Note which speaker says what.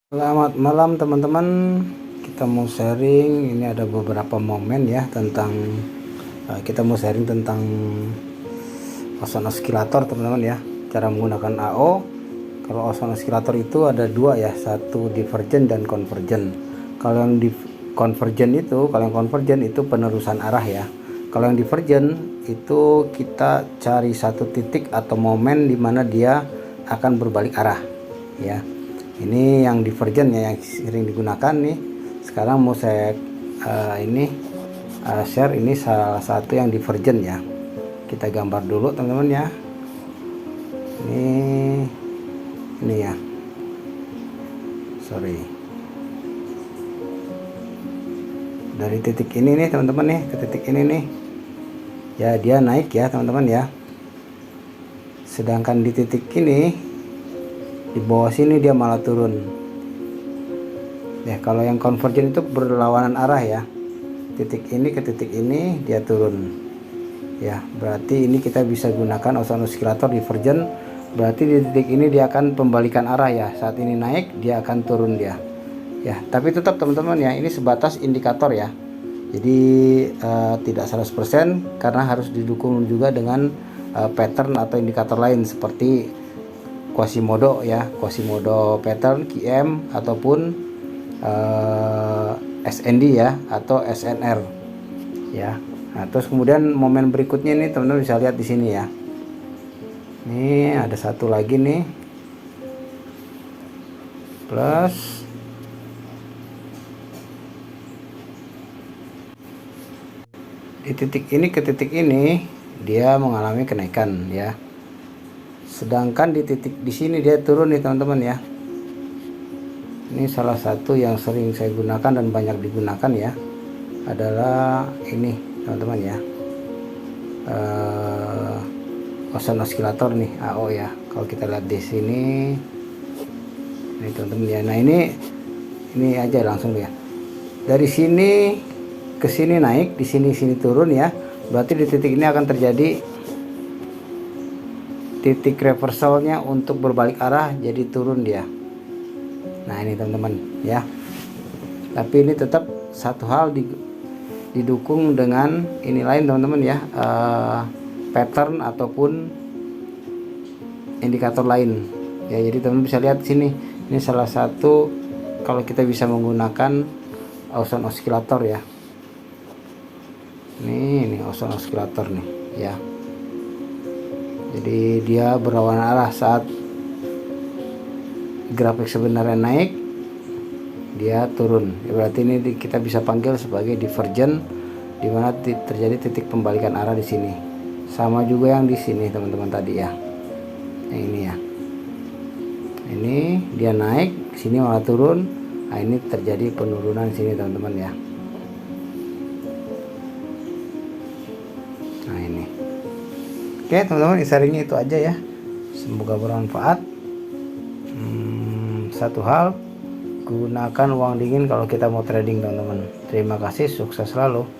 Speaker 1: Selamat malam teman-teman, kita mau sharing. Ini ada beberapa momen ya tentang kita mau sharing tentang ozon oscillator teman-teman ya, cara menggunakan AO. Kalau ozon oscillator itu ada dua ya, satu divergen dan konvergen. Kalau yang konvergen itu penerusan arah ya. Kalau yang divergen itu kita cari satu titik atau momen di mana dia akan berbalik arah ya. Ini yang divergen ya, yang sering digunakan nih. Sekarang mau saya share ini salah satu yang divergen ya. Kita gambar dulu teman-teman ya. Ini ya, sorry, dari titik ini nih teman-teman nih ke titik ini nih ya, dia naik ya teman-teman ya. Sedangkan di titik ini, di bawah sini dia malah turun ya. Kalau yang konvergen itu berlawanan arah ya, titik ini ke titik ini dia turun ya. Berarti ini kita bisa gunakan ozon oscillator divergen. Berarti di titik ini dia akan pembalikan arah ya. Saat ini naik, dia akan turun dia ya. Tapi tetap teman-teman ya, ini sebatas indikator ya. Jadi tidak 100% karena harus didukung juga dengan pattern atau indikator lain seperti Quasimodo ya, Quasimodo pattern, QM ataupun SND ya, atau SNR ya. Nah, terus kemudian momen berikutnya ini teman-teman bisa lihat di sini ya. Ini ada satu lagi nih, plus di titik ini ke titik ini dia mengalami kenaikan ya. Sedangkan di titik di sini dia turun nih teman-teman ya. Ini salah satu yang sering saya gunakan dan banyak digunakan ya, adalah ini teman-teman ya, ozon oscillator nih, AO ya. Kalau kita lihat di sini ini teman-teman ya. Nah ini aja langsung ya, dari sini ke sini naik, di sini turun ya. Berarti di titik ini akan terjadi titik reversalnya untuk berbalik arah, jadi turun dia. Nah ini teman-teman ya. Tapi ini tetap satu hal didukung dengan ini lain teman-teman ya, pattern ataupun indikator lain ya. Jadi teman-teman bisa lihat sini, ini salah satu kalau kita bisa menggunakan ozon oscillator ya. Ini ozon oscillator nih ya. Jadi dia berlawanan arah. Saat grafik sebenarnya naik, dia turun ya. Berarti ini kita bisa panggil sebagai divergen, dimana terjadi titik pembalikan arah di sini. Sama juga yang di sini teman-teman tadi ya. Yang ini ya, ini dia naik, sini malah turun. Nah ini terjadi penurunan sini teman-teman ya. Nah ini, oke teman-teman, sharingnya itu aja ya. Semoga bermanfaat. Satu hal, gunakan uang dingin kalau kita mau trading teman-teman. Terima kasih, sukses selalu.